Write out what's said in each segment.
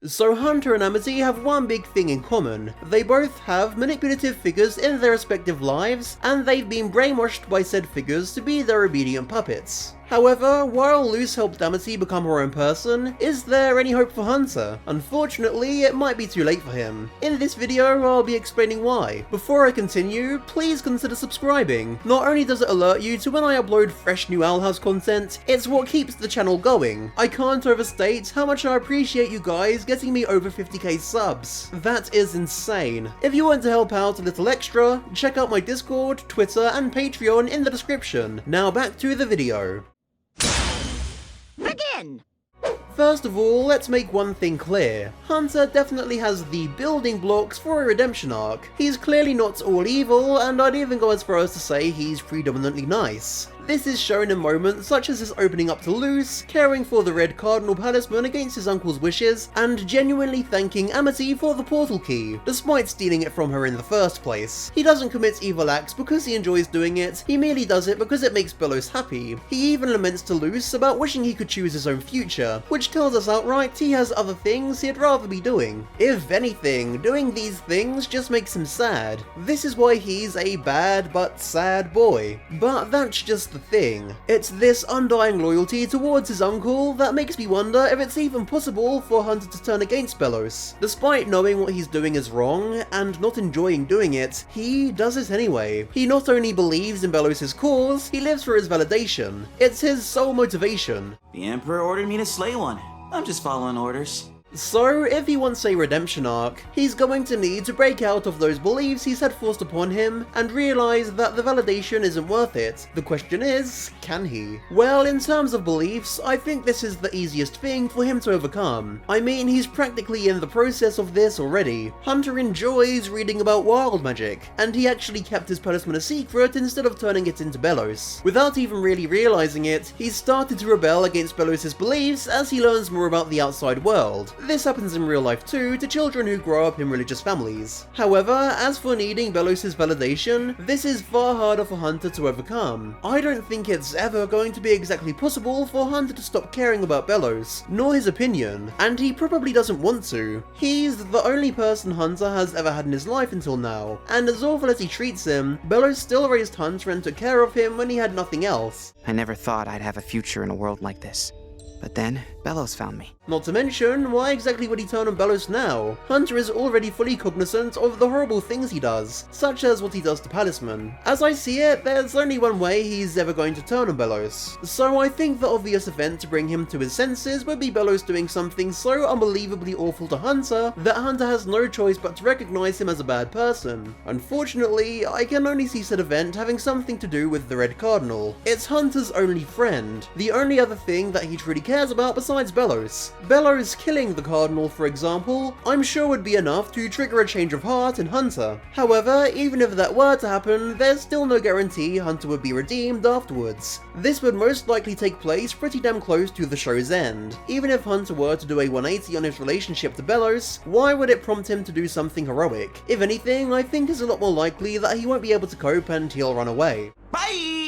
So Hunter and Amity have one big thing in common. They both have manipulative figures in their respective lives, and they've been brainwashed by said figures to be their obedient puppets. However, while Luz helped Amity become her own person, is there any hope for Hunter? Unfortunately, it might be too late for him. In this video, I'll be explaining why. Before I continue, please consider subscribing. Not only does it alert you to when I upload fresh new Owl House content, it's what keeps the channel going. I can't overstate how much I appreciate you guys getting me over 50k subs. That is insane. If you want to help out a little extra, check out my Discord, Twitter, and Patreon in the description. Now back to the video. Begin! First of all, let's make one thing clear. Hunter definitely has the building blocks for a redemption arc. He's clearly not all evil, and I'd even go as far as to say he's predominantly nice. This is shown in moments such as his opening up to Luz, caring for the red cardinal talisman against his uncle's wishes, and genuinely thanking Amity for the portal key, despite stealing it from her in the first place. He doesn't commit evil acts because he enjoys doing it, he merely does it because it makes Belos happy. He even laments to Luz about wishing he could choose his own future, which tells us outright he has other things he'd rather be doing. If anything, doing these things just makes him sad. This is why he's a bad but sad boy. But that's just the thing. It's this undying loyalty towards his uncle that makes me wonder if it's even possible for Hunter to turn against Belos. Despite knowing what he's doing is wrong, and not enjoying doing it, he does it anyway. He not only believes in Belos' cause, he lives for his validation. It's his sole motivation. The Emperor ordered me to slay one. I'm just following orders. So, if he wants a redemption arc, he's going to need to break out of those beliefs he's had forced upon him and realise that the validation isn't worth it. The question is, can he? Well, in terms of beliefs, I think this is the easiest thing for him to overcome. I mean, he's practically in the process of this already. Hunter enjoys reading about wild magic, and he actually kept his talisman a secret instead of turning it into Belos. Without even really realising it, he's started to rebel against Belos' beliefs as he learns more about the outside world. This happens in real life too, to children who grow up in religious families. However, as for needing Belos' validation, this is far harder for Hunter to overcome. I don't think it's ever going to be exactly possible for Hunter to stop caring about Belos, nor his opinion, and he probably doesn't want to. He's the only person Hunter has ever had in his life until now, and as awful as he treats him, Belos still raised Hunter and took care of him when he had nothing else. I never thought I'd have a future in a world like this. But then, Belos found me. Not to mention, why exactly would he turn on Belos now? Hunter is already fully cognizant of the horrible things he does, such as what he does to Talisman. As I see it, there's only one way he's ever going to turn on Belos. So I think the obvious event to bring him to his senses would be Belos doing something so unbelievably awful to Hunter that Hunter has no choice but to recognize him as a bad person. Unfortunately, I can only see said event having something to do with the Red Cardinal. It's Hunter's only friend, the only other thing that he truly cares about besides Belos. Belos killing the Cardinal, for example, I'm sure would be enough to trigger a change of heart in Hunter. However, even if that were to happen, there's still no guarantee Hunter would be redeemed afterwards. This would most likely take place pretty damn close to the show's end. Even if Hunter were to do a 180 on his relationship to Belos, why would it prompt him to do something heroic? If anything, I think it's a lot more likely that he won't be able to cope and he'll run away. Bye!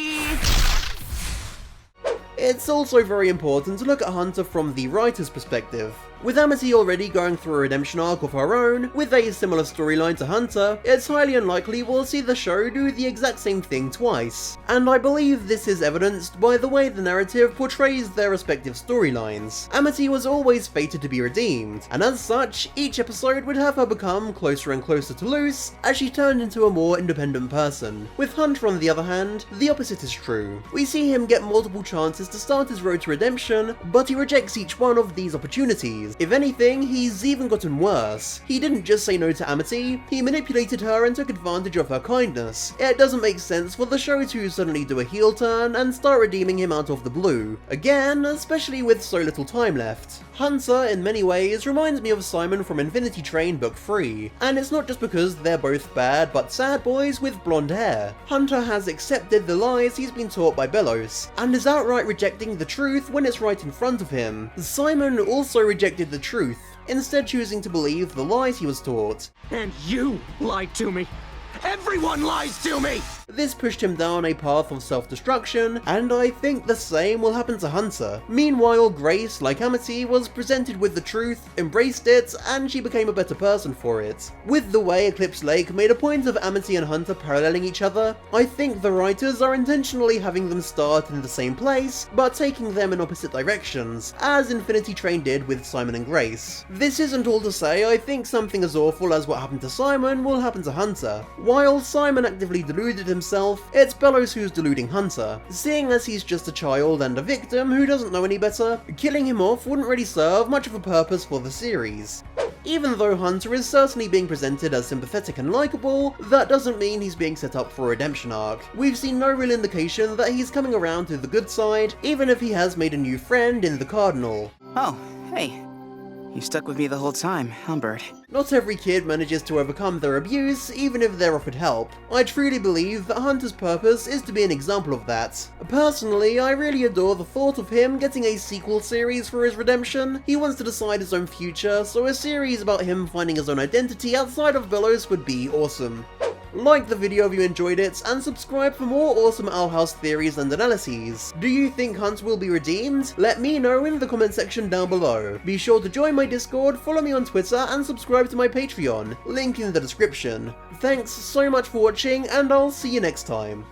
It's also very important to look at Hunter from the writer's perspective. With Amity already going through a redemption arc of her own, with a similar storyline to Hunter, it's highly unlikely we'll see the show do the exact same thing twice. And I believe this is evidenced by the way the narrative portrays their respective storylines. Amity was always fated to be redeemed, and as such, each episode would have her become closer and closer to Luz as she turned into a more independent person. With Hunter, on the other hand, the opposite is true. We see him get multiple chances to start his road to redemption, but he rejects each one of these opportunities. If anything, he's even gotten worse. He didn't just say no to Amity, he manipulated her and took advantage of her kindness. It doesn't make sense for the show to suddenly do a heel turn and start redeeming him out of the blue. Again, especially with so little time left. Hunter, in many ways, reminds me of Simon from Infinity Train Book 3, and it's not just because they're both bad but sad boys with blonde hair. Hunter has accepted the lies he's been taught by Belos, and is outright rejecting the truth when it's right in front of him. Simon also rejected the truth, instead choosing to believe the lies he was taught. And you lied to me. Everyone lies to me! This pushed him down a path of self-destruction, and I think the same will happen to Hunter. Meanwhile, Grace, like Amity, was presented with the truth, embraced it, and she became a better person for it. With the way Eclipse Lake made a point of Amity and Hunter paralleling each other, I think the writers are intentionally having them start in the same place, but taking them in opposite directions, as Infinity Train did with Simon and Grace. This isn't all to say I think something as awful as what happened to Simon will happen to Hunter. While Simon actively deluded himself, it's Belos who's deluding Hunter. Seeing as he's just a child and a victim who doesn't know any better, killing him off wouldn't really serve much of a purpose for the series. Even though Hunter is certainly being presented as sympathetic and likeable, that doesn't mean he's being set up for a redemption arc. We've seen no real indication that he's coming around to the good side, even if he has made a new friend in the Cardinal. Oh, hey. You stuck with me the whole time, Humbert. Not every kid manages to overcome their abuse, even if they're offered help. I truly believe that Hunter's purpose is to be an example of that. Personally, I really adore the thought of him getting a sequel series for his redemption. He wants to decide his own future, so a series about him finding his own identity outside of Belos would be awesome. Like the video if you enjoyed it, and subscribe for more awesome Owl House theories and analyses. Do you think Hunter will be redeemed? Let me know in the comment section down below. Be sure to join my Discord, follow me on Twitter, and subscribe to my Patreon, link in the description. Thanks so much for watching, and I'll see you next time.